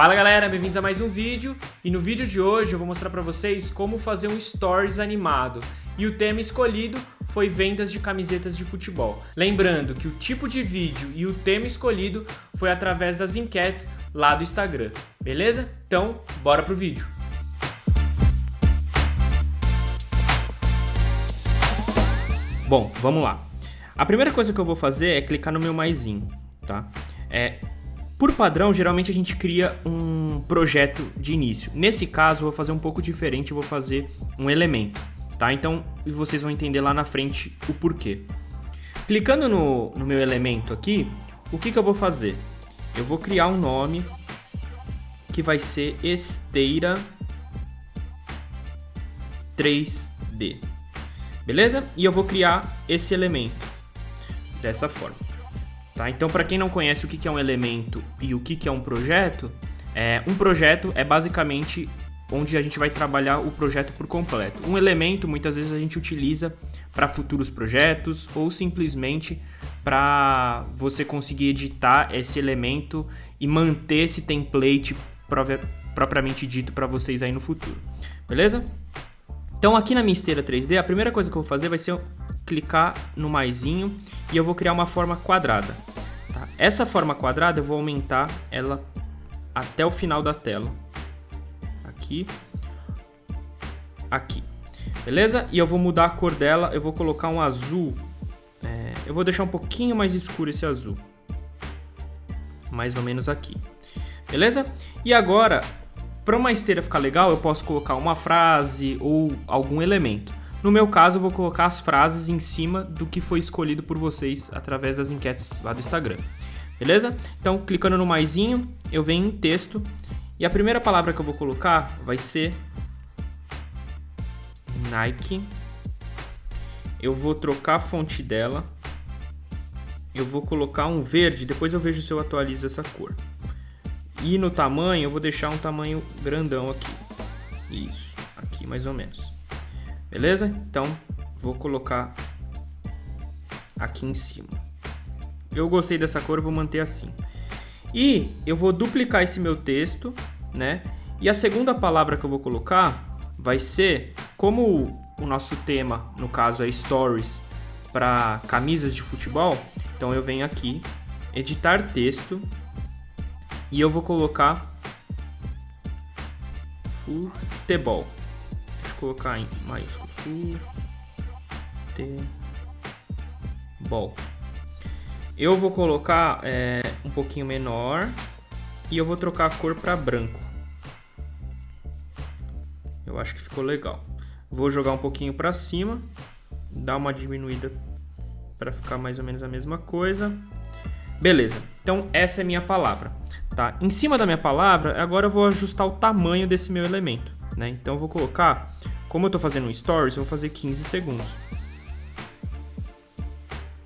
Fala galera, bem-vindos a mais um vídeo e no vídeo de hoje eu vou mostrar para vocês como fazer um Stories animado e o tema escolhido foi vendas de camisetas de futebol. Lembrando que o tipo de vídeo e o tema escolhido foi através das enquetes lá do Instagram, beleza? Então, bora pro vídeo! Bom, vamos lá. A primeira coisa que eu vou fazer é clicar no meu maisinho, tá? Por padrão, geralmente a gente cria um projeto de início. Nesse caso, eu vou fazer um pouco diferente, eu vou fazer um elemento, tá? Então, vocês vão entender lá na frente o porquê. Clicando no meu elemento aqui, o que eu vou fazer? Eu vou criar um nome que vai ser Esteira 3D, beleza? E eu vou criar esse elemento dessa forma. Tá? Então, para quem não conhece o que é um elemento e o que é um projeto é basicamente onde a gente vai trabalhar o projeto por completo. Um elemento, muitas vezes, a gente utiliza para futuros projetos ou simplesmente para você conseguir editar esse elemento e manter esse template propriamente dito para vocês aí no futuro. Beleza? Então, aqui na minha esteira 3D, a primeira coisa que eu vou fazer vai ser clicar no maisinho e eu vou criar uma forma quadrada. Tá? Essa forma quadrada eu vou aumentar ela até o final da tela. Aqui. Aqui. Beleza? E eu vou mudar a cor dela, eu vou colocar um azul. Eu vou deixar um pouquinho mais escuro esse azul. Mais ou menos aqui. Beleza? E agora, para uma esteira ficar legal, eu posso colocar uma frase ou algum elemento. No meu caso, eu vou colocar as frases em cima do que foi escolhido por vocês através das enquetes lá do Instagram. Beleza? Então, clicando no maisinho, eu venho em texto. E a primeira palavra que eu vou colocar vai ser Nike. Eu vou trocar a fonte dela. Eu vou colocar um verde, depois eu vejo se eu atualizo essa cor. E no tamanho, eu vou deixar um tamanho grandão aqui. Isso, aqui mais ou menos. Beleza? Então, vou colocar aqui em cima. Eu gostei dessa cor, eu vou manter assim. E eu vou duplicar esse meu texto, né? E a segunda palavra que eu vou colocar vai ser, como o nosso tema, no caso, é Stories para camisas de futebol, então eu venho aqui, editar texto, e eu vou colocar futebol. Colocar em maiúsculo futebol. Eu vou colocar um pouquinho menor e eu vou trocar a cor para branco. Eu acho que ficou legal. Vou jogar um pouquinho para cima, dar uma diminuída para ficar mais ou menos a mesma coisa. Beleza. Então essa é a minha palavra, tá? Em cima da minha palavra, agora eu vou ajustar o tamanho desse meu elemento. Né? Então eu vou colocar, como eu estou fazendo um Stories, eu vou fazer 15 segundos.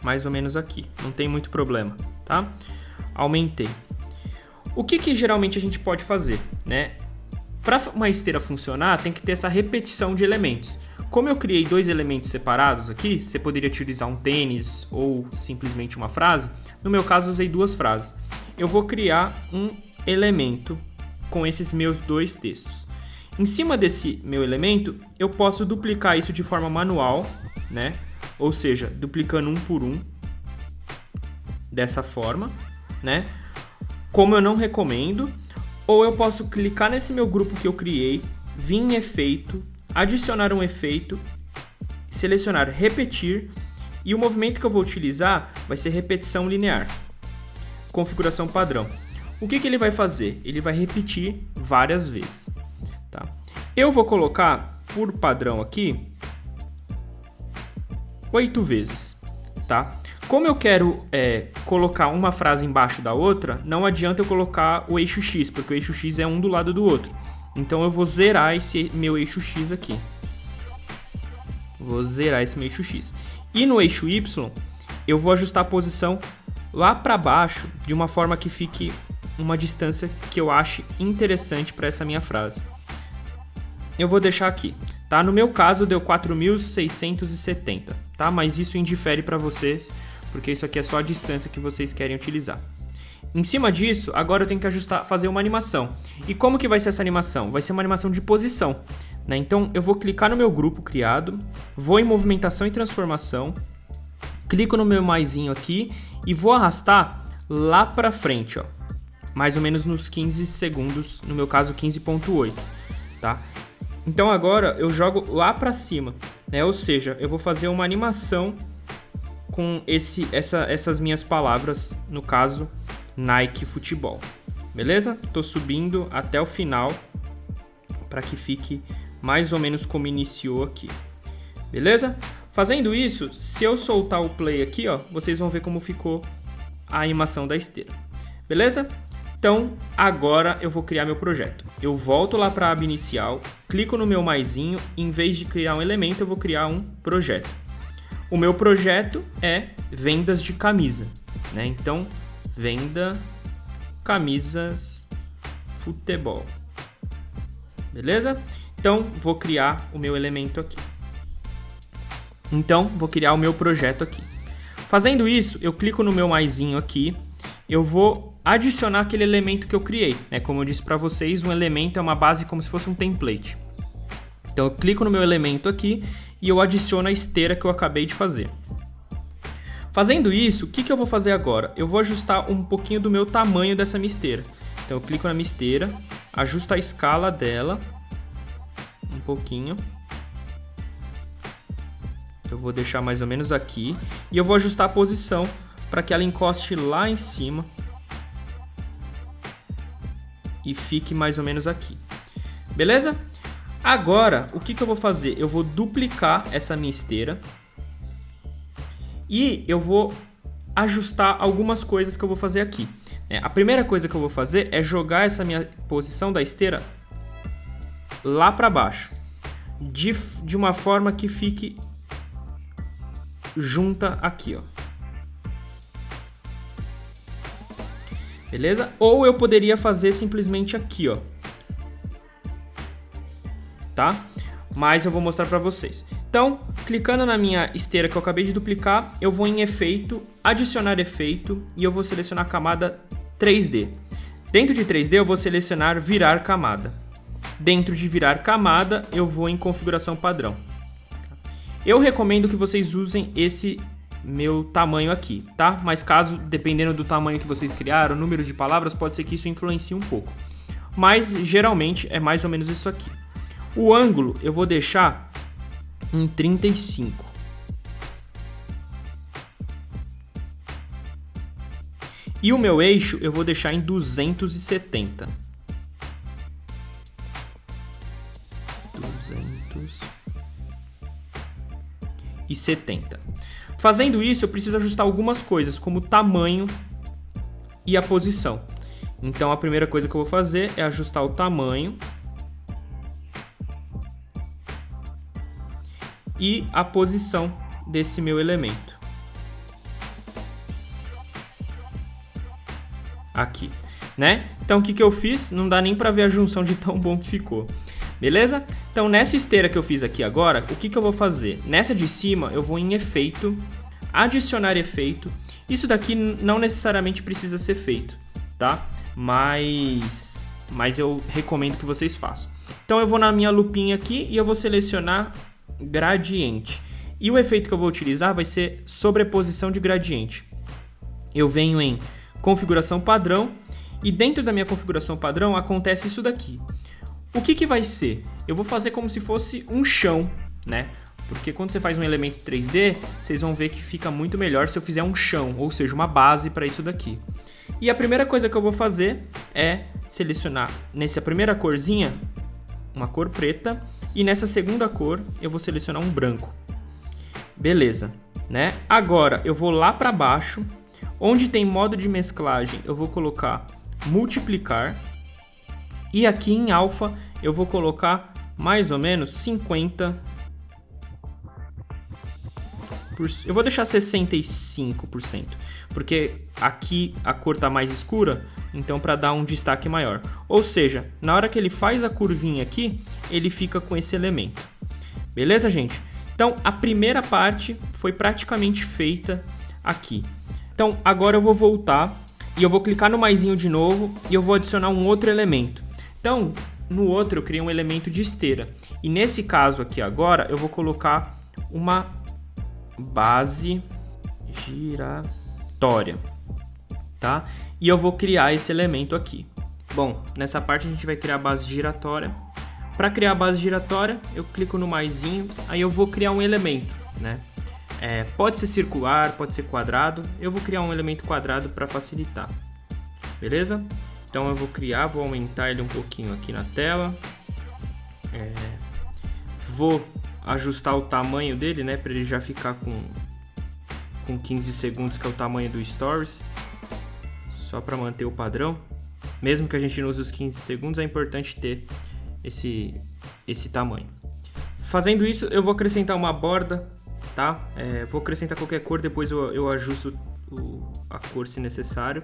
Mais ou menos aqui, não tem muito problema, tá? Aumentei. O que geralmente a gente pode fazer, né? Para uma esteira funcionar, tem que ter essa repetição de elementos. Como eu criei dois elementos separados aqui, você poderia utilizar um tênis ou simplesmente uma frase. No meu caso, usei duas frases. Eu vou criar um elemento com esses meus dois textos. Em cima desse meu elemento, eu posso duplicar isso de forma manual, né? Ou seja, duplicando um por um, dessa forma, né? Como eu não recomendo. Ou eu posso clicar nesse meu grupo que eu criei, vir em efeito, adicionar um efeito, selecionar repetir, e o movimento que eu vou utilizar vai ser repetição linear. Configuração padrão. O que ele vai fazer? Ele vai repetir várias vezes. Tá. Eu vou colocar por padrão aqui 8 vezes, tá? Como eu quero colocar uma frase embaixo da outra, não adianta eu colocar o eixo X, porque o eixo X é um do lado do outro. Então eu vou zerar esse meu eixo X aqui. Vou zerar esse meu eixo X. E no eixo Y, eu vou ajustar a posição lá para baixo, de uma forma que fique uma distância que eu ache interessante para essa minha frase. Eu vou deixar aqui, tá? No meu caso deu 4.670, tá? Mas isso indifere para vocês, porque isso aqui é só a distância que vocês querem utilizar. Em cima disso, agora eu tenho que ajustar, fazer uma animação. E como que vai ser essa animação? Vai ser uma animação de posição, né? Então eu vou clicar no meu grupo criado, vou em movimentação e transformação, clico no meu maisinho aqui e vou arrastar lá pra frente, ó. Mais ou menos nos 15 segundos, no meu caso 15.8, tá? Então agora eu jogo lá pra cima, né? Ou seja, eu vou fazer uma animação com essas minhas palavras, no caso Nike Futebol, beleza? Tô subindo até o final para que fique mais ou menos como iniciou aqui, beleza? Fazendo isso, se eu soltar o play aqui, ó, vocês vão ver como ficou a animação da esteira, beleza? Então, agora eu vou criar meu projeto. Eu volto lá para a aba inicial, clico no meu maisinho, em vez de criar um elemento, eu vou criar um projeto. O meu projeto é vendas de camisa, né? Então, venda camisas futebol. Beleza? Então, vou criar o meu elemento aqui. Então, vou criar o meu projeto aqui. Fazendo isso, eu clico no meu maisinho aqui, eu vou adicionar aquele elemento que eu criei, né? Como eu disse para vocês, um elemento é uma base como se fosse um template. Então, eu clico no meu elemento aqui e eu adiciono a esteira que eu acabei de fazer. Fazendo isso, o que eu vou fazer agora? Eu vou ajustar um pouquinho do meu tamanho dessa minha esteira. Então, eu clico na minha esteira, ajusto a escala dela um pouquinho. Eu vou deixar mais ou menos aqui e eu vou ajustar a posição para que ela encoste lá em cima e fique mais ou menos aqui. Beleza? Agora, o que eu vou fazer? Eu vou duplicar essa minha esteira e eu vou ajustar algumas coisas que eu vou fazer aqui. A primeira coisa que eu vou fazer é jogar essa minha posição da esteira lá para baixo, de uma forma que fique junta aqui, ó. Beleza? Ou eu poderia fazer simplesmente aqui, ó. Tá? Mas eu vou mostrar para vocês. Então, clicando na minha esteira que eu acabei de duplicar, eu vou em efeito, adicionar efeito e eu vou selecionar a camada 3D. Dentro de 3D eu vou selecionar virar camada. Dentro de virar camada eu vou em configuração padrão. Eu recomendo que vocês usem esse meu tamanho aqui, tá? Mas caso, dependendo do tamanho que vocês criaram, o número de palavras, pode ser que isso influencie um pouco. Mas geralmente é mais ou menos isso aqui. O ângulo eu vou deixar em 35. E o meu eixo eu vou deixar em 270. 270. Fazendo isso, eu preciso ajustar algumas coisas, como o tamanho e a posição. Então, a primeira coisa que eu vou fazer é ajustar o tamanho e a posição desse meu elemento. Aqui, né? Então, o que eu fiz? Não dá nem para ver a junção de tão bom que ficou. Beleza? Então, nessa esteira que eu fiz aqui agora, o que eu vou fazer? Nessa de cima, eu vou em efeito, adicionar efeito. Isso daqui não necessariamente precisa ser feito, tá? Mas eu recomendo que vocês façam. Então, eu vou na minha lupinha aqui e eu vou selecionar gradiente. E o efeito que eu vou utilizar vai ser sobreposição de gradiente. Eu venho em configuração padrão e dentro da minha configuração padrão acontece isso daqui. O que vai ser? Eu vou fazer como se fosse um chão, né? Porque quando você faz um elemento 3D, vocês vão ver que fica muito melhor se eu fizer um chão, ou seja, uma base para isso daqui. E a primeira coisa que eu vou fazer é selecionar nessa primeira corzinha uma cor preta e nessa segunda cor eu vou selecionar um branco. Beleza, né? Agora eu vou lá para baixo, onde tem modo de mesclagem, eu vou colocar multiplicar. E aqui em alfa eu vou colocar mais ou menos 50%. Eu vou deixar 65%, porque aqui a cor está mais escura, então para dar um destaque maior. Ou seja, na hora que ele faz a curvinha aqui, ele fica com esse elemento. Beleza, gente? Então a primeira parte foi praticamente feita aqui. Então agora eu vou voltar e eu vou clicar no maisinho de novo e eu vou adicionar um outro elemento. Então, no outro eu criei um elemento de esteira. E nesse caso aqui agora, eu vou colocar uma base giratória, tá? E eu vou criar esse elemento aqui. Bom, nessa parte a gente vai criar a base giratória. Para criar a base giratória, eu clico no maisinho, aí eu vou criar um elemento, né? Pode ser circular, pode ser quadrado. Eu vou criar um elemento quadrado para facilitar, beleza? Então eu vou aumentar ele um pouquinho aqui na tela. Vou ajustar o tamanho dele, né, para ele já ficar com 15 segundos, que é o tamanho do Stories, só para manter o padrão. Mesmo que a gente não use os 15 segundos, é importante ter esse tamanho. Fazendo isso, eu vou acrescentar uma borda, tá? Vou acrescentar qualquer cor, depois eu ajusto a cor se necessário.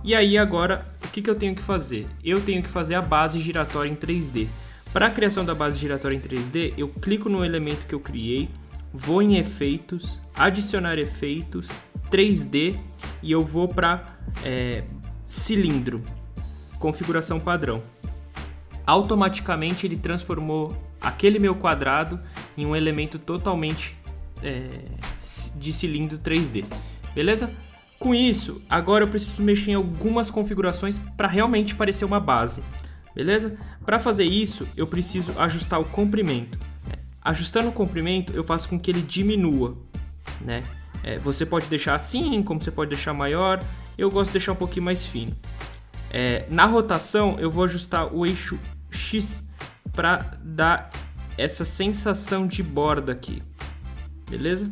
E aí agora, o que eu tenho que fazer? Eu tenho que fazer a base giratória em 3D. Para a criação da base giratória em 3D, eu clico no elemento que eu criei, vou em efeitos, adicionar efeitos, 3D, e eu vou para cilindro, configuração padrão. Automaticamente ele transformou aquele meu quadrado em um elemento totalmente de cilindro 3D, beleza? Com isso, agora eu preciso mexer em algumas configurações para realmente parecer uma base, beleza? Para fazer isso, eu preciso ajustar o comprimento. Ajustando o comprimento, eu faço com que ele diminua, né? Você pode deixar assim, como você pode deixar maior. Eu gosto de deixar um pouquinho mais fino. Na rotação, eu vou ajustar o eixo X para dar essa sensação de borda aqui, beleza?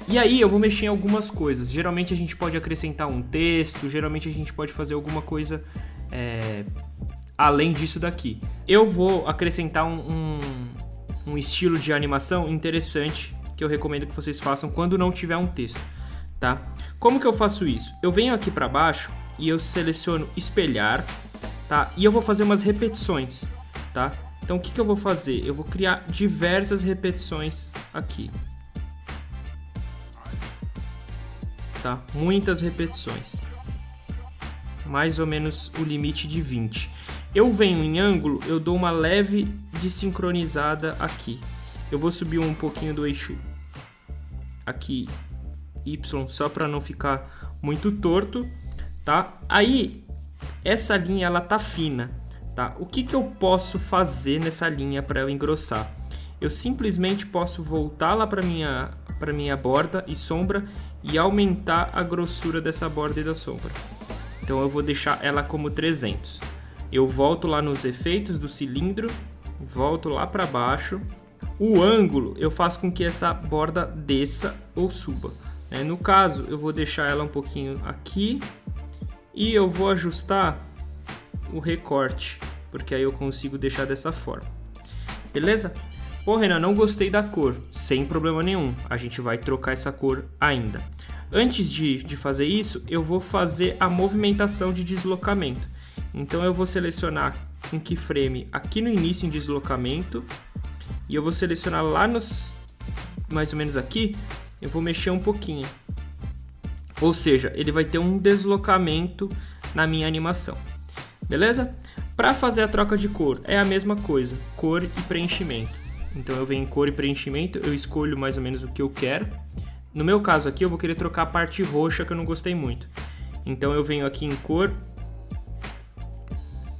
E aí eu vou mexer em algumas coisas. Geralmente a gente pode acrescentar um texto, geralmente a gente pode fazer alguma coisa além disso daqui. Eu vou acrescentar um estilo de animação interessante que eu recomendo que vocês façam quando não tiver um texto, tá? Como que eu faço isso? Eu venho aqui para baixo e eu seleciono espelhar, tá? E eu vou fazer umas repetições, tá? Então o que eu vou fazer? Eu vou criar diversas repetições aqui, tá? Muitas repetições, mais ou menos o limite de 20. Eu venho em ângulo, eu dou uma leve desincronizada aqui. Eu vou subir um pouquinho do eixo aqui Y, só para não ficar muito torto, tá? Aí essa linha ela tá fina, tá? O que eu posso fazer nessa linha para eu engrossar? Eu simplesmente posso voltar lá para minha borda e sombra e aumentar a grossura dessa borda e da sombra. Então eu vou deixar ela como 300. Eu volto lá nos efeitos do cilindro, volto lá para baixo. O ângulo eu faço com que essa borda desça ou suba. No caso, eu vou deixar ela um pouquinho aqui e eu vou ajustar o recorte, porque aí eu consigo deixar dessa forma. Beleza? Pô, Renan, não gostei da cor. Sem problema nenhum, a gente vai trocar essa cor ainda. Antes de fazer isso, eu vou fazer a movimentação de deslocamento. Então eu vou selecionar um keyframe aqui no início em deslocamento e eu vou selecionar lá nos mais ou menos aqui, eu vou mexer um pouquinho. Ou seja, ele vai ter um deslocamento na minha animação. Beleza? Para fazer a troca de cor é a mesma coisa, cor e preenchimento. Então eu venho em cor e preenchimento, eu escolho mais ou menos o que eu quero. No meu caso aqui eu vou querer trocar a parte roxa que eu não gostei muito. Então eu venho aqui em cor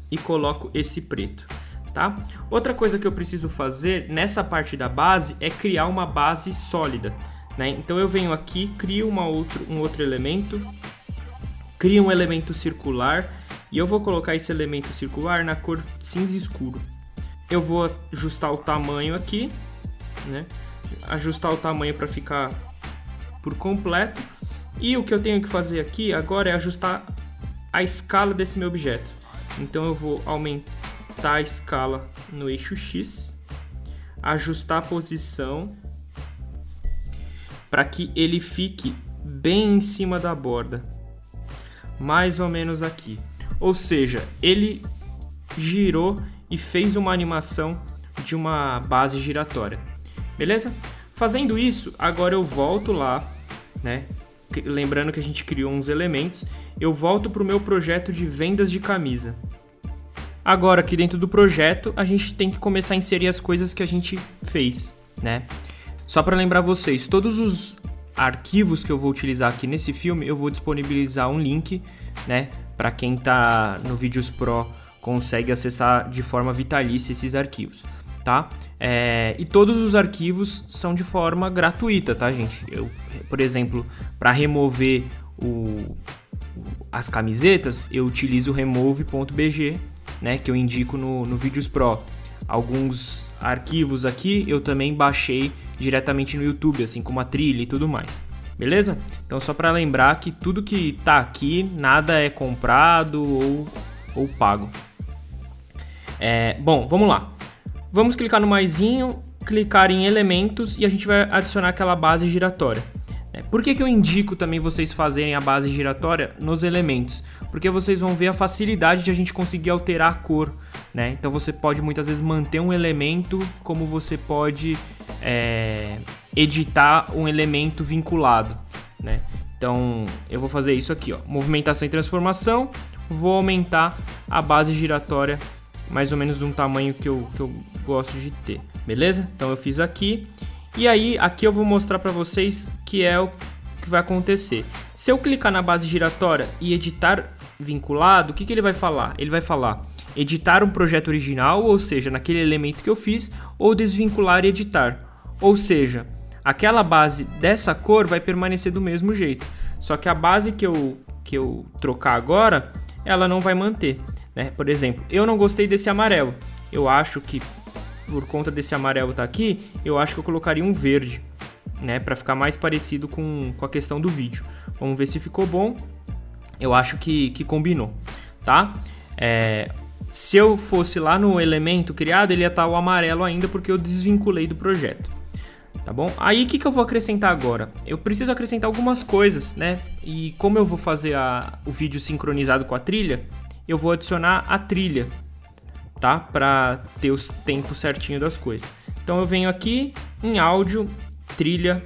e coloco esse preto, tá? Outra coisa que eu preciso fazer nessa parte da base é criar uma base sólida, né? Então eu venho aqui, crio um outro elemento, crio um elemento circular e eu vou colocar esse elemento circular na cor cinza escuro. Eu vou ajustar o tamanho aqui, né? Ajustar o tamanho para ficar por completo. E o que eu tenho que fazer aqui agora é ajustar a escala desse meu objeto. Então eu vou aumentar a escala no eixo X, ajustar a posição para que ele fique bem em cima da borda, mais ou menos aqui. Ou seja, ele girou e fez uma animação de uma base giratória. Beleza? Fazendo isso, agora eu volto lá, né? lembrando que a gente criou uns elementos, eu volto para o meu projeto de vendas de camisa. Agora, aqui dentro do projeto, a gente tem que começar a inserir as coisas que a gente fez, né? Só para lembrar vocês, todos os arquivos que eu vou utilizar aqui nesse filme, eu vou disponibilizar um link, né? Para quem tá no Vídeos Pro consegue acessar de forma vitalícia esses arquivos, tá? E todos os arquivos são de forma gratuita, tá, gente? Eu, por exemplo, para remover as camisetas, eu utilizo o remove.bg, né, que eu indico no Vídeos Pro. Alguns arquivos aqui eu também baixei diretamente no YouTube, assim como a trilha e tudo mais. Beleza? Então só para lembrar que tudo que tá aqui, nada é comprado ou pago. Bom, vamos lá. Vamos clicar no maisinho, clicar em elementos e a gente vai adicionar aquela base giratória. Por que eu indico também vocês fazerem a base giratória nos elementos? Porque vocês vão ver a facilidade de a gente conseguir alterar a cor, né? Então você pode muitas vezes manter um elemento, como você pode editar um elemento vinculado, né? Então eu vou fazer isso aqui, ó, movimentação e transformação, vou aumentar a base giratória mais ou menos de um tamanho que eu gosto de ter, beleza? Então eu fiz aqui. E aí, aqui eu vou mostrar para vocês que é o que vai acontecer. Se eu clicar na base giratória e editar vinculado, o que ele vai falar? Ele vai falar editar um projeto original, ou seja, naquele elemento que eu fiz, ou desvincular e editar. Ou seja, aquela base dessa cor vai permanecer do mesmo jeito. Só que a base que eu trocar agora, ela não vai manter, né? Por exemplo, eu não gostei desse amarelo. Eu acho que por conta desse amarelo tá aqui, eu acho que eu colocaria um verde, né, para ficar mais parecido com a questão do vídeo. Vamos ver se ficou bom. Eu acho que combinou, tá? Se eu fosse lá no elemento criado, ele ia estar o amarelo ainda porque eu desvinculei do projeto, tá bom? Aí o que eu vou acrescentar agora? Eu preciso acrescentar algumas coisas, né? E como eu vou fazer o vídeo sincronizado com a trilha, eu vou adicionar a trilha, tá? Para ter os tempos certinho das coisas. Então eu venho aqui em áudio, trilha,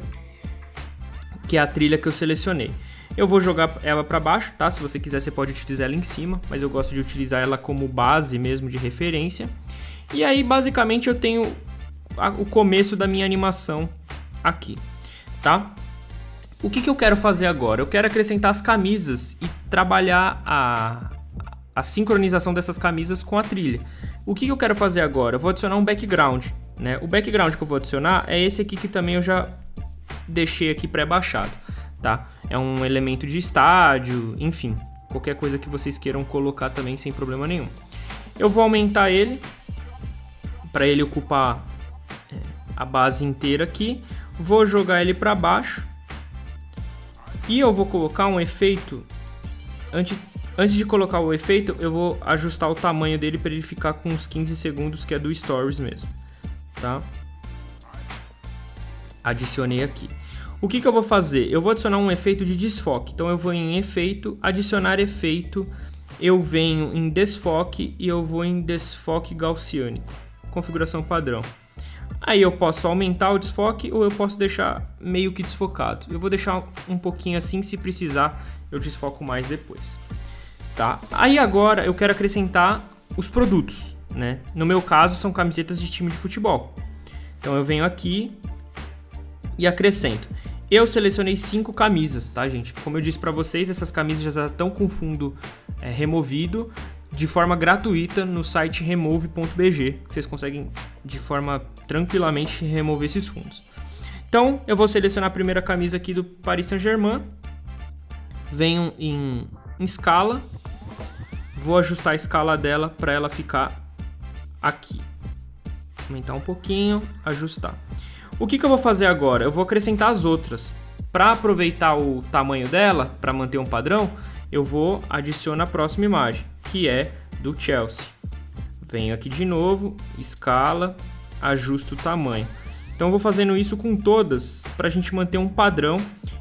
que é a trilha que eu selecionei. Eu vou jogar ela para baixo, tá? Se você quiser, você pode utilizar ela em cima, mas eu gosto de utilizar ela como base mesmo de referência. E aí, basicamente, eu tenho o começo da minha animação aqui, tá? O que eu quero fazer agora? Eu quero acrescentar as camisas e trabalhar a sincronização dessas camisas com a trilha. O que eu quero fazer agora? Eu vou adicionar um background, né? O background que eu vou adicionar é esse aqui que também eu já deixei aqui pré-baixado, tá? É um elemento de estádio, enfim, qualquer coisa que vocês queiram colocar também sem problema nenhum. Eu vou aumentar ele para ele ocupar a base inteira aqui. Vou jogar ele para baixo e eu vou colocar um efeito. Antes de colocar o efeito, eu vou ajustar o tamanho dele para ele ficar com uns 15 segundos, que é do Stories mesmo, tá? Adicionei aqui. O que eu vou fazer? Eu vou adicionar um efeito de desfoque. Então eu vou em efeito, adicionar efeito, eu venho em desfoque e eu vou em desfoque gaussiânico, configuração padrão. Aí eu posso aumentar o desfoque ou eu posso deixar meio que desfocado. Eu vou deixar um pouquinho assim, se precisar eu desfoco mais depois. Tá? Aí agora eu quero acrescentar os produtos, né? No meu caso são camisetas de time de futebol. Então eu venho aqui e acrescento. Eu selecionei 5 camisas, tá, gente? Como eu disse para vocês, essas camisas já estão com fundo removido de forma gratuita no site remove.bg. Vocês conseguem de forma tranquilamente remover esses fundos. Então eu vou selecionar a primeira camisa aqui do Paris Saint-Germain. Venho em escala. Vou ajustar a escala dela para ela ficar aqui. Aumentar um pouquinho, ajustar. O que eu vou fazer agora? Eu vou acrescentar as outras. Para aproveitar o tamanho dela, para manter um padrão, eu vou adicionar a próxima imagem, que é do Chelsea. Venho aqui de novo, escala, ajusto o tamanho. Então eu vou fazendo isso com todas para a gente manter um padrão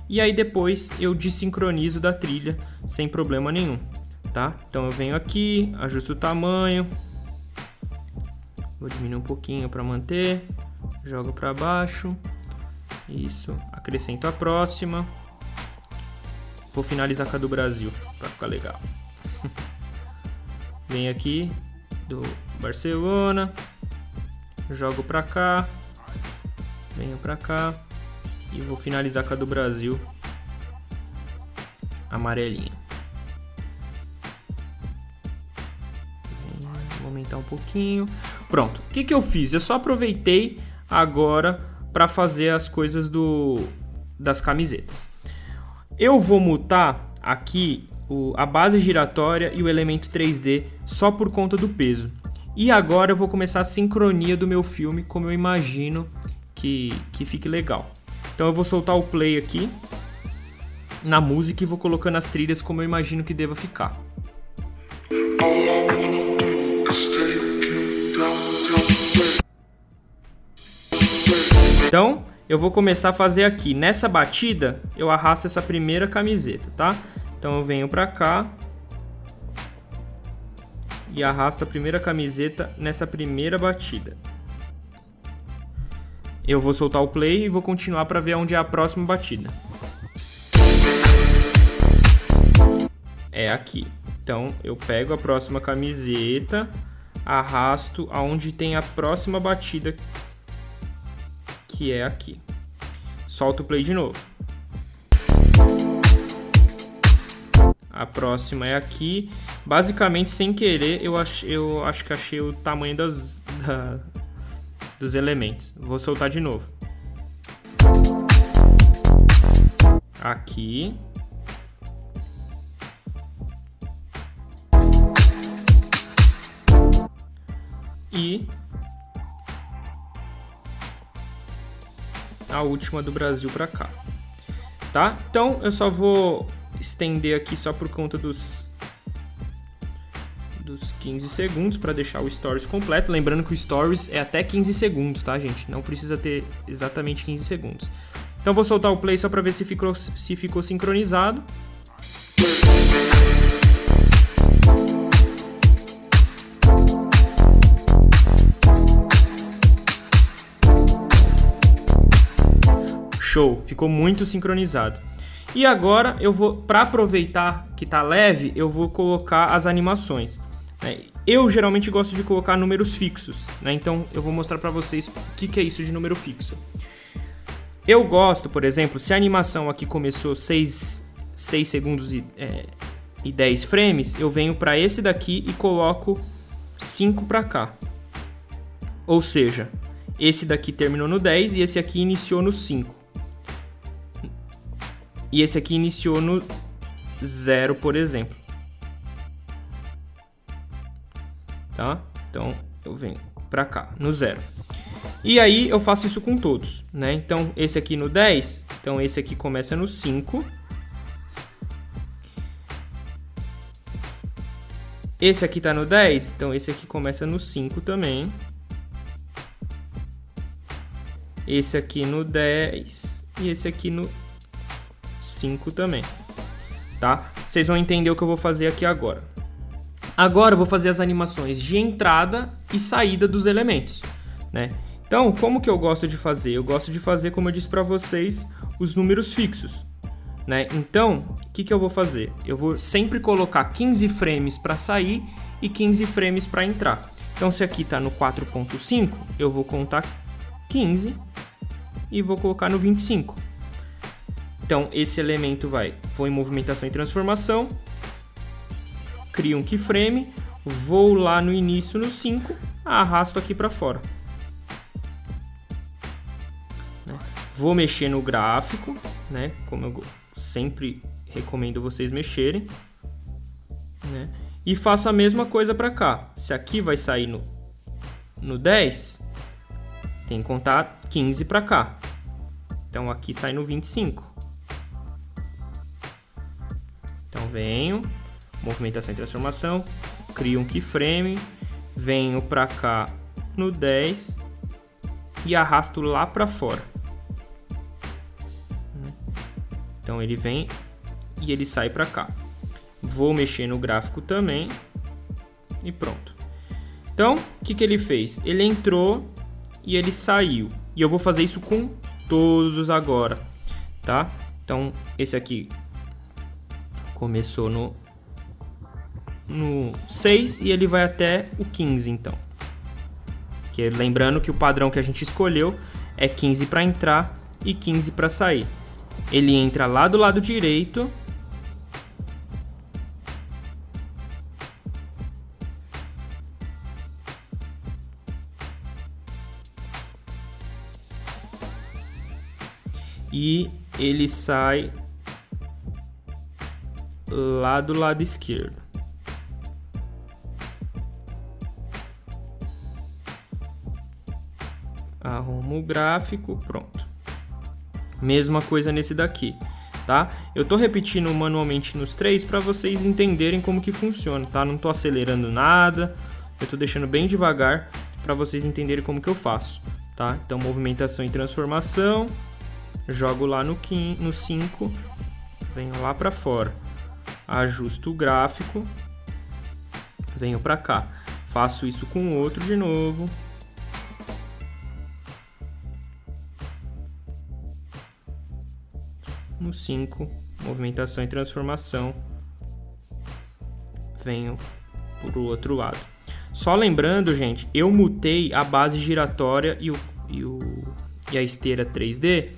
e aí depois eu desincronizo da trilha sem problema nenhum, tá? Então eu venho aqui, ajusto o tamanho, vou diminuir um pouquinho para manter, jogo para baixo, isso, acrescento a próxima, Vou finalizar com a do Brasil, pra ficar legal. Vem aqui, do Barcelona. Jogo pra cá. Venho pra cá. E vou finalizar com a do Brasil. Amarelinha. Vou aumentar um pouquinho. Pronto. O que eu fiz? Eu só aproveitei agora para fazer as coisas das camisetas. Eu vou mutar aqui a base giratória e o elemento 3D só por conta do peso. E agora eu vou começar a sincronia do meu filme como eu imagino que fique legal. Então eu vou soltar o play aqui na música e vou colocando as trilhas como eu imagino que deva ficar. Então, eu vou começar a fazer aqui. Nessa batida, eu arrasto essa primeira camiseta, tá? Então eu venho pra cá e arrasto a primeira camiseta nessa primeira batida. Eu vou soltar o play e vou continuar para ver onde é a próxima batida. É aqui. Então eu pego a próxima camiseta, arrasto aonde tem a próxima batida, que é aqui. Solto o play de novo. A próxima é aqui. Basicamente, sem querer, eu acho que achei o tamanho dos elementos. Vou soltar de novo. Aqui. E a última do Brasil para cá, tá? Então eu só vou estender aqui só por conta dos 15 segundos para deixar o Stories completo. Lembrando que o Stories é até 15 segundos, tá, gente? Não precisa ter exatamente 15 segundos. Então vou soltar o play só para ver se ficou sincronizado. Show, ficou muito sincronizado. E agora eu vou, para aproveitar que tá leve, eu vou colocar as animações. Eu geralmente gosto de colocar números fixos, né? Então eu vou mostrar para vocês o que é isso de número fixo. Eu gosto, por exemplo, se a animação aqui começou 6 segundos e 10 frames, eu venho para esse daqui e coloco 5 para cá. Ou seja, esse daqui terminou no 10 e esse aqui iniciou no 5. E esse aqui iniciou no 0, por exemplo. Tá? Então, eu venho pra cá, no 0. E aí, eu faço isso com todos, né? Então, esse aqui no 10. Então, esse aqui começa no 5. Esse aqui tá no 10. Então, esse aqui começa no 5 também. Esse aqui no 10. E esse aqui no 5 também, tá? Vocês vão entender o que eu vou fazer aqui agora. Agora eu vou fazer as animações de entrada e saída dos elementos, né? Então, como que eu gosto de fazer? Eu gosto de fazer, como eu disse para vocês, os números fixos, né? Então, o que eu vou fazer? Eu vou sempre colocar 15 frames para sair e 15 frames para entrar. Então, se aqui tá no 4.5, eu vou contar 15 e vou colocar no 25. Então, esse elemento vou em movimentação e transformação, crio um keyframe, vou lá no início no 5, arrasto aqui para fora. Vou mexer no gráfico, né? Como eu sempre recomendo vocês mexerem, né? E faço a mesma coisa para cá. Se aqui vai sair no 10, tem que contar 15 para cá. Então, aqui sai no 25. Então venho, movimentação e transformação, crio um keyframe, venho para cá no 10 e arrasto lá para fora. Então ele vem e ele sai para cá. Vou mexer no gráfico também e pronto. Então, o que ele fez? Ele entrou e ele saiu. E eu vou fazer isso com todos agora, tá? Então, esse aqui Começou no 6 e ele vai até o 15, então. Que, lembrando que o padrão que a gente escolheu é 15 para entrar e 15 para sair. Ele entra lá do lado direito. E ele sai lá do lado esquerdo. Arrumo o gráfico, pronto. Mesma coisa nesse daqui, tá? Eu tô repetindo manualmente nos 3 para vocês entenderem como que funciona, tá? Não tô acelerando nada, eu tô deixando bem devagar para vocês entenderem como que eu faço, tá? Então, movimentação e transformação, jogo lá no 5, venho lá para fora, ajusto o gráfico, venho para cá, faço isso com o outro de novo. No 5, movimentação e transformação, venho para o outro lado. Só lembrando, gente, eu mutei a base giratória e a esteira 3D,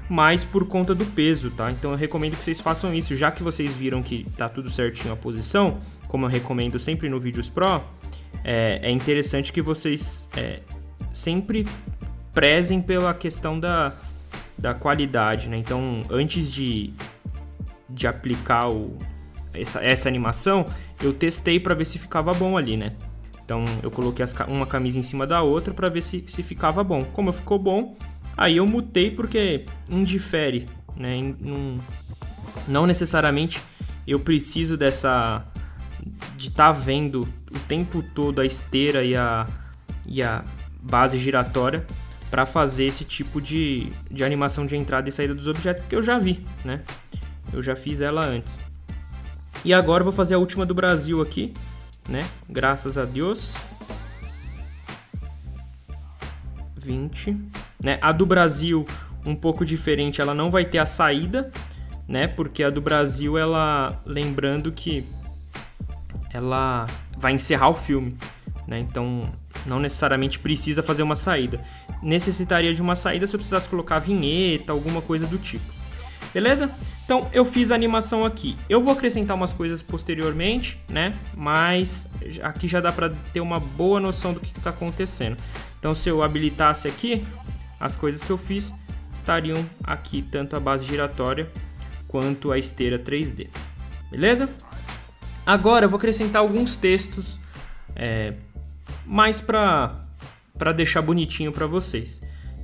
mas por conta do peso, tá? Então eu recomendo que vocês façam isso, já que vocês viram que tá tudo certinho a posição, como eu recomendo sempre no Vídeos Pro, é interessante que vocês sempre prezem pela questão da qualidade, né? Então, antes de aplicar essa animação, eu testei para ver se ficava bom ali, né? Então, eu coloquei uma camisa em cima da outra para ver se ficava bom. Como ficou bom, aí eu mutei porque indifere, né? Não necessariamente eu preciso de estar vendo o tempo todo a esteira e a base giratória para fazer esse tipo de animação de entrada e saída dos objetos, porque eu já vi, né? Eu já fiz ela antes. E agora eu vou fazer a última do Brasil aqui, né? Graças a Deus. 20, né? A do Brasil, um pouco diferente, ela não vai ter a saída, né? Porque a do Brasil, lembrando que ela vai encerrar o filme, né? Então, não necessariamente precisa fazer uma saída. Necessitaria de uma saída se eu precisasse colocar vinheta, alguma coisa do tipo. Beleza? Então, eu fiz a animação aqui. Eu vou acrescentar umas coisas posteriormente, né? Mas aqui já dá para ter uma boa noção do que está acontecendo. Então, se eu habilitasse aqui, as coisas que eu fiz estariam aqui, tanto a base giratória quanto a esteira 3D. Beleza? Agora, eu vou acrescentar alguns textos mais para deixar bonitinho para vocês,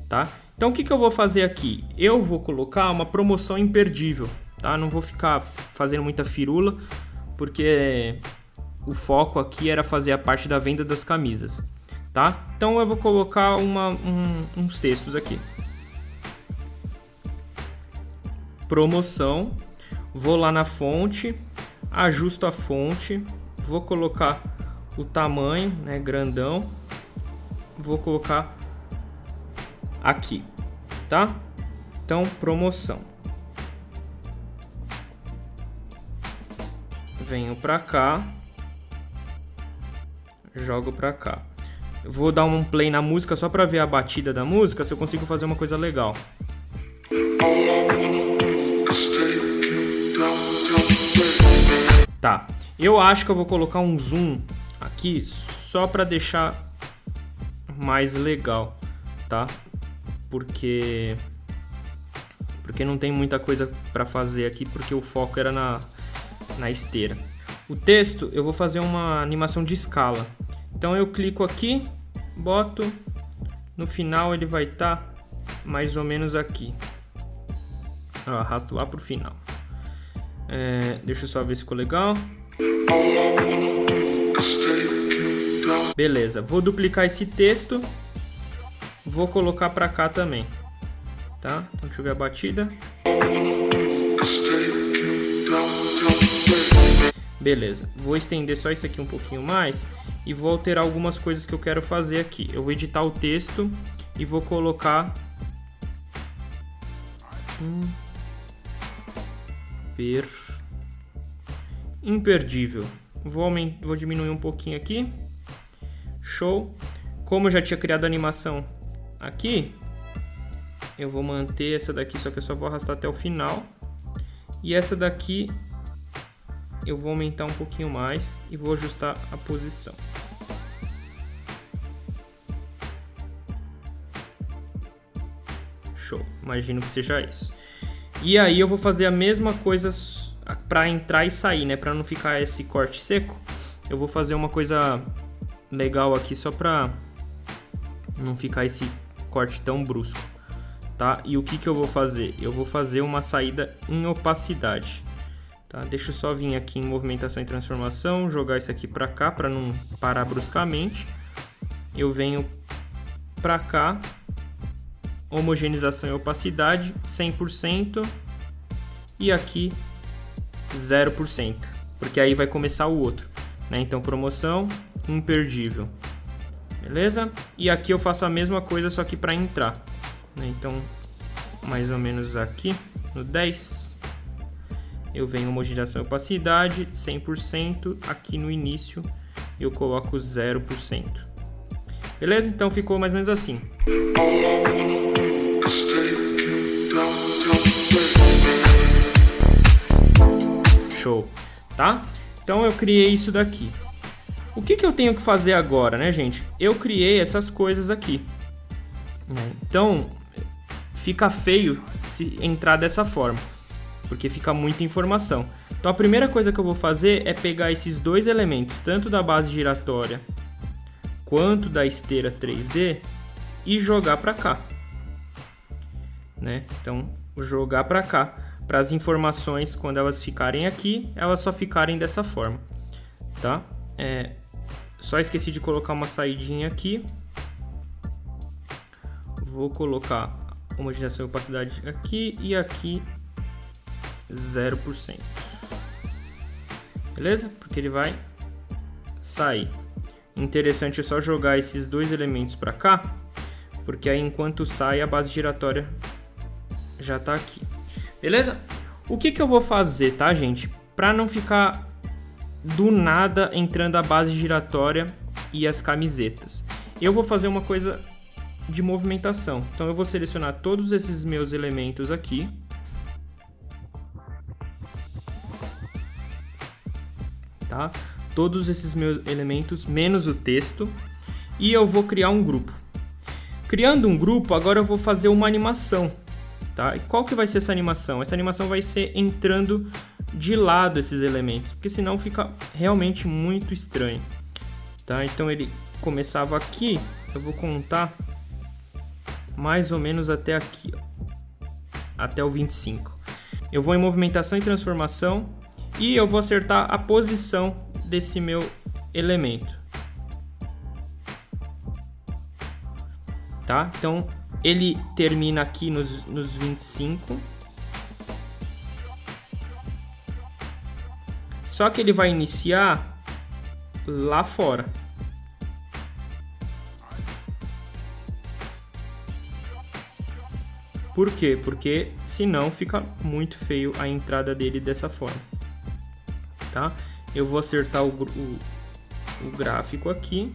tá? Então, o que eu vou fazer aqui? Eu vou colocar uma promoção imperdível, tá? Não vou ficar fazendo muita firula, porque o foco aqui era fazer a parte da venda das camisas, tá? Então, eu vou colocar uns textos aqui. Promoção, vou lá na fonte, ajusto a fonte, vou colocar o tamanho, né, grandão, vou colocar aqui, tá? Então, promoção. Venho pra cá, jogo pra cá. Eu vou dar um play na música só pra ver a batida da música, se eu consigo fazer uma coisa legal. Tá, eu acho que eu vou colocar um zoom aqui só pra deixar mais legal, tá? Porque não tem muita coisa pra fazer aqui, porque o foco era na esteira. O texto, eu vou fazer uma animação de escala. Então eu clico aqui, boto, no final ele vai estar mais ou menos aqui. Eu arrasto lá pro final. Deixa eu só ver se ficou legal. Beleza, vou duplicar esse texto, vou colocar para cá também, tá? Então deixa eu ver a batida. Beleza, vou estender só isso aqui um pouquinho mais e vou alterar algumas coisas que eu quero fazer aqui. Eu vou editar o texto e vou colocar imperdível. Vou diminuir um pouquinho aqui. Show. Como eu já tinha criado a animação aqui, eu vou manter essa daqui, só que eu só vou arrastar até o final. E essa daqui eu vou aumentar um pouquinho mais e vou ajustar a posição. Show. Imagino que seja isso. E aí eu vou fazer a mesma coisa para entrar e sair, né? Para não ficar esse corte seco. Eu vou fazer uma coisa legal aqui só para não ficar esse corte tão brusco, tá? E o que eu vou fazer? Eu vou fazer uma saída em opacidade, tá? Deixa eu só vir aqui em movimentação e transformação, jogar isso aqui para cá para não parar bruscamente. Eu venho para cá, homogeneização e opacidade 100% e aqui 0%, porque aí vai começar o outro, né? Então promoção imperdível. Beleza? E aqui eu faço a mesma coisa, só que para entrar, né? Então, mais ou menos aqui, no 10, eu venho homogeneização e opacidade, 100%, aqui no início eu coloco 0%. Beleza? Então ficou mais ou menos assim. Show, tá? Então eu criei isso daqui. O que eu tenho que fazer agora, né, gente? Eu criei essas coisas aqui, né? Então, fica feio se entrar dessa forma, porque fica muita informação. Então, a primeira coisa que eu vou fazer é pegar esses dois elementos, tanto da base giratória quanto da esteira 3D, e jogar para cá, né? Então, jogar para cá, para as informações, quando elas ficarem aqui, elas só ficarem dessa forma, tá? Só esqueci de colocar uma saidinha aqui. Vou colocar homogeneização e opacidade aqui e aqui 0%. Beleza? Porque ele vai sair. Interessante é só jogar esses dois elementos para cá, porque aí enquanto sai a base giratória já está aqui. Beleza? O que eu vou fazer, tá, gente? Para não ficar do nada entrando a base giratória e as camisetas, eu vou fazer uma coisa de movimentação. Então eu vou selecionar todos esses meus elementos aqui, tá? Todos esses meus elementos menos o texto, e eu vou criar um grupo. Criando um grupo, agora eu vou fazer uma animação, tá? E qual que vai ser essa animação? Essa animação vai ser entrando de lado esses elementos, porque senão fica realmente muito estranho, tá? Então ele começava aqui, eu vou contar mais ou menos até aqui, ó, até o 25. Eu vou em movimentação e transformação e eu vou acertar a posição desse meu elemento, tá? Então ele termina aqui nos 25. Só que ele vai iniciar lá fora. Por quê? Porque senão fica muito feio a entrada dele dessa forma, tá? Eu vou acertar o gráfico aqui.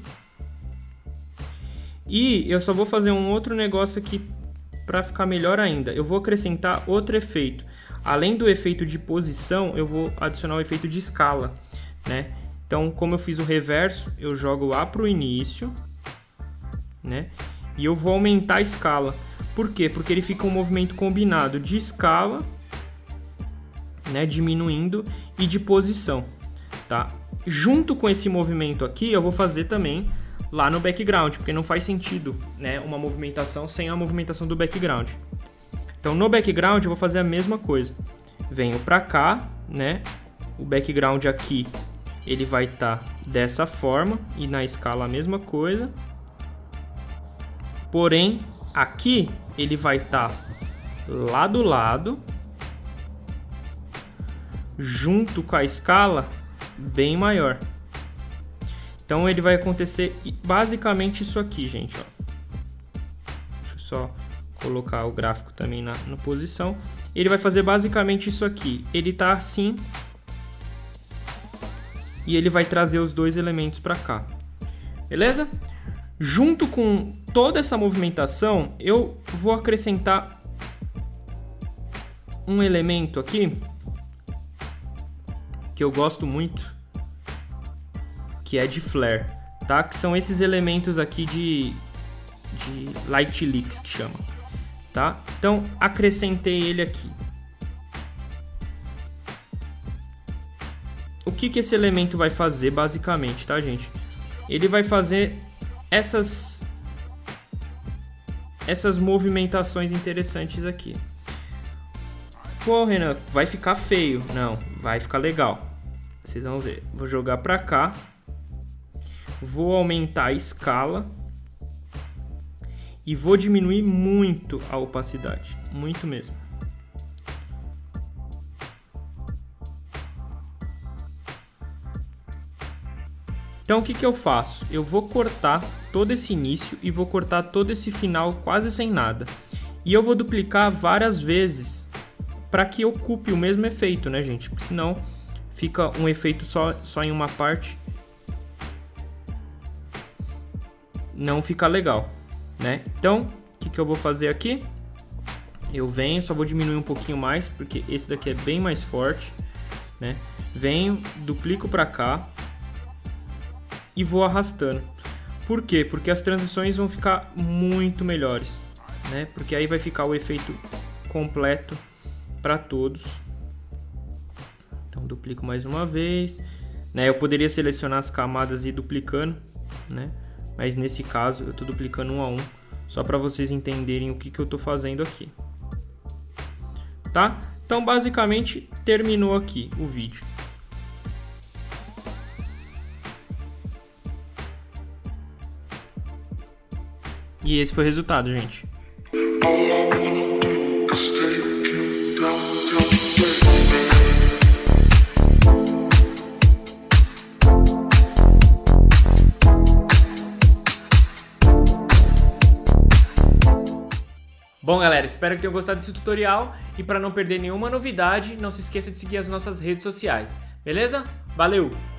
E eu só vou fazer um outro negócio aqui para ficar melhor ainda. Eu vou acrescentar outro efeito. Além do efeito de posição, eu vou adicionar o efeito de escala, né? Então, como eu fiz o reverso, eu jogo lá para o início, né? E eu vou aumentar a escala. Por quê? Porque ele fica um movimento combinado de escala, né? Diminuindo, e de posição, tá? Junto com esse movimento aqui, eu vou fazer também lá no background, porque não faz sentido, né, uma movimentação sem a movimentação do background. Então no background eu vou fazer a mesma coisa. Venho para cá, né? O background aqui ele vai estar dessa forma e na escala a mesma coisa. Porém, aqui ele vai estar lá do lado, junto com a escala bem maior. Então ele vai acontecer basicamente isso aqui, gente, ó. Deixa eu só colocar o gráfico também na posição. Ele vai fazer basicamente isso aqui. Ele tá assim e ele vai trazer os dois elementos para cá. Beleza? Junto com toda essa movimentação, eu vou acrescentar um elemento aqui que eu gosto muito, que é de flare, tá? Que são esses elementos aqui de light leaks que chama, tá? Então acrescentei ele aqui. O que esse elemento vai fazer basicamente, tá, gente? Ele vai fazer essas movimentações interessantes aqui. Pô, Renan, vai ficar feio. Não, vai ficar legal. Vocês vão ver. Vou jogar pra cá. Vou aumentar a escala. E vou diminuir muito a opacidade. Muito mesmo. Então o que eu faço? Eu vou cortar todo esse início e vou cortar todo esse final quase sem nada. E eu vou duplicar várias vezes para que ocupe o mesmo efeito, né, gente? Porque senão fica um efeito só em uma parte. Não fica legal, né? Então, o que eu vou fazer aqui? Eu venho, só vou diminuir um pouquinho mais, porque esse daqui é bem mais forte, né? Venho, duplico para cá e vou arrastando. Por quê? Porque as transições vão ficar muito melhores, né? Porque aí vai ficar o efeito completo para todos. Então duplico mais uma vez, né? Eu poderia selecionar as camadas e ir duplicando, né? Mas nesse caso eu estou duplicando um a um, só para vocês entenderem o que eu estou fazendo aqui, tá? Então basicamente terminou aqui o vídeo. E esse foi o resultado, gente. Bom, galera, espero que tenham gostado desse tutorial e para não perder nenhuma novidade, não se esqueça de seguir as nossas redes sociais, beleza? Valeu!